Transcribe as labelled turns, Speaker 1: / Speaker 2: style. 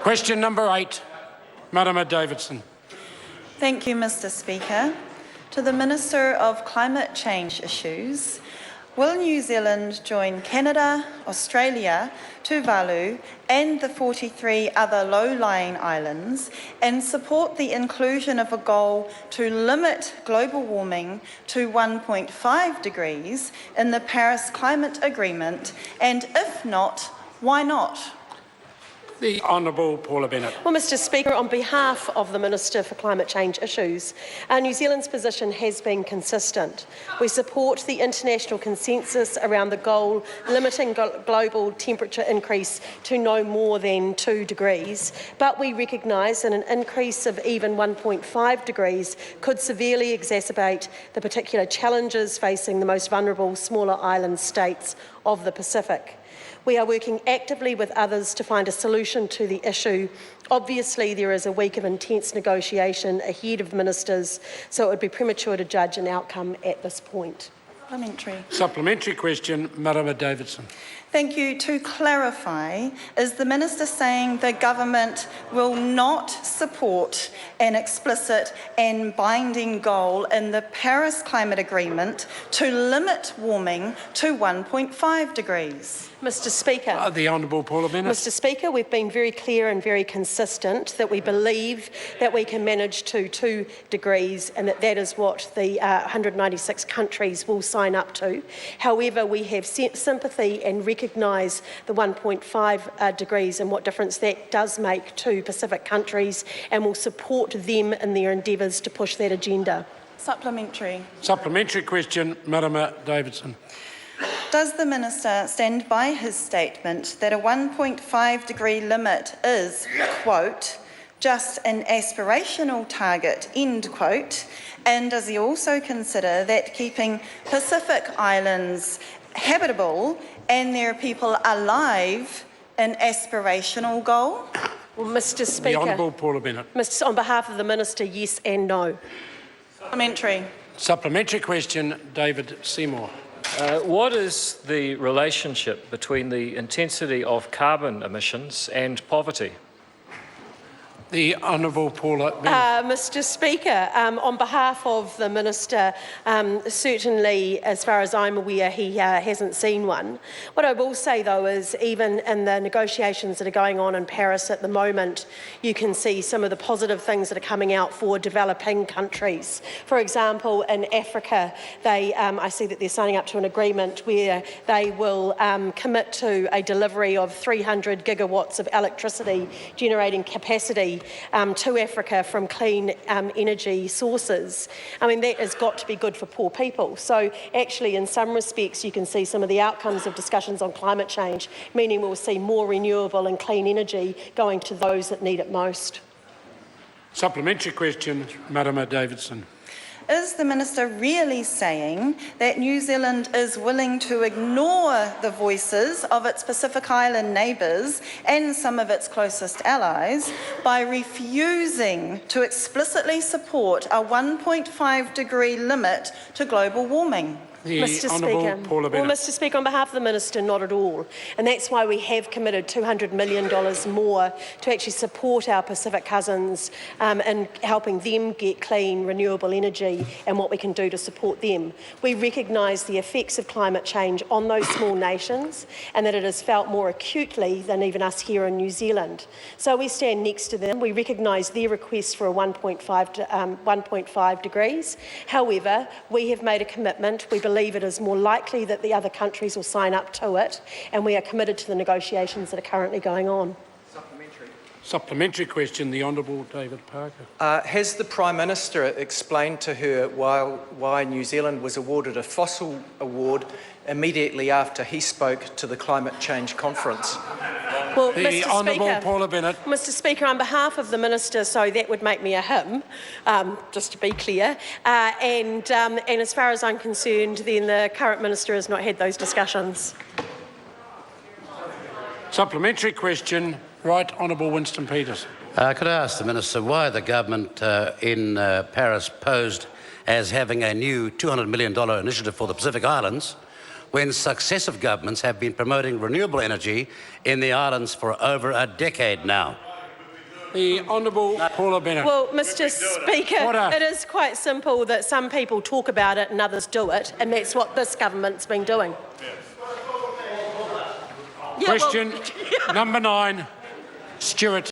Speaker 1: Question number 8, Marama Davidson.
Speaker 2: Thank you, Mr. Speaker. To the Minister of Climate Change Issues, will New Zealand join Canada, Australia, Tuvalu and the 43 other low-lying islands and support the inclusion of a goal to limit global warming to 1.5 degrees in the Paris Climate Agreement? And if not, why not?
Speaker 1: The Honourable Paula Bennett.
Speaker 3: Well, Mr. Speaker, on behalf of the Minister for Climate Change Issues, New Zealand's position has been consistent. We support the international consensus around the goal limiting global temperature increase to no more than 2 degrees, but we recognise that an increase of even 1.5 degrees could severely exacerbate the particular challenges facing the most vulnerable smaller island states of the Pacific. We are working actively with others to find a solution to the issue. Obviously, there is a week of intense negotiation ahead of ministers, so it would be premature to judge an outcome at this point.
Speaker 1: Supplementary question, Marama Davidson.
Speaker 2: Thank you. To clarify, is the Minister saying the government will not support an explicit and binding goal in the Paris Climate Agreement to limit warming to 1.5 degrees?
Speaker 3: Mr. Speaker.
Speaker 1: The Honourable Paula Bennett.
Speaker 3: Mr. Speaker, we've been very clear and very consistent that we believe that we can manage to 2 degrees and that is what the 196 countries will sign up to. However, we have sympathy and recognise the 1.5 degrees and what difference that does make to Pacific countries, and will support them in their endeavours to push that agenda.
Speaker 2: Supplementary.
Speaker 1: Supplementary question, Marama Davidson.
Speaker 2: Does the Minister stand by his statement that a 1.5 degree limit is, quote, just an aspirational target, end quote, and does he also consider that keeping Pacific Islands habitable and their people alive an aspirational goal?
Speaker 3: Well, Mr. Speaker.
Speaker 1: The Honourable Paula Bennett.
Speaker 3: On behalf of the Minister, yes and no.
Speaker 2: Supplementary.
Speaker 1: Supplementary question, David Seymour.
Speaker 4: What is the relationship between the intensity of carbon emissions and poverty?
Speaker 1: The Honourable Paula Bennett.
Speaker 3: Mr. Speaker, on behalf of the Minister, certainly as far as I'm aware he hasn't seen one. What I will say though is even in the negotiations that are going on in Paris at the moment, you can see some of the positive things that are coming out for developing countries. For example, in Africa, I see that they're signing up to an agreement where they will commit to a delivery of 300 gigawatts of electricity generating capacity to Africa from clean energy sources. I mean, that has got to be good for poor people. So actually, in some respects, you can see some of the outcomes of discussions on climate change, meaning we'll see more renewable and clean energy going to those that need it most.
Speaker 1: Supplementary question, Marama Davidson.
Speaker 2: Is the Minister really saying that New Zealand is willing to ignore the voices of its Pacific Island neighbours and some of its closest allies by refusing to explicitly support a 1.5 degree limit to global warming?
Speaker 3: Mr. Speaker.
Speaker 1: Paula Bennett.
Speaker 3: Well, Mr. Speaker, on behalf of the Minister, not at all. And that's why we have committed $200 million more to actually support our Pacific cousins in helping them get clean, renewable energy and what we can do to support them. We recognise the effects of climate change on those small nations and that it is felt more acutely than even us here in New Zealand. So we stand next to them. We recognise their request for a 1.5 degrees. However, we have made a commitment. We believe it is more likely that the other countries will sign up to it, and we are committed to the negotiations that are currently going on.
Speaker 1: Supplementary question, the Honourable David Parker.
Speaker 5: Has the Prime Minister explained to her why New Zealand was awarded a fossil award immediately after he spoke to the climate change conference?
Speaker 3: Well,
Speaker 1: the Honourable Paula Bennett.
Speaker 3: Mr. Speaker, on behalf of the Minister, so that would make me a him, just to be clear, and as far as I'm concerned, then the current Minister has not had those discussions.
Speaker 1: Supplementary question, Right Honourable Winston Peters.
Speaker 6: Could I ask the Minister why the government in Paris posed as having a new $200 million initiative for the Pacific Islands when successive governments have been promoting renewable energy in the islands for over a decade now?
Speaker 1: The Honourable Paula Bennett.
Speaker 3: Well, Mr. Speaker,
Speaker 1: Order.
Speaker 3: it is quite simple that some people talk about it and others do it, and that's what this government's been doing. Yeah, well-
Speaker 1: Question number 9, Stewart.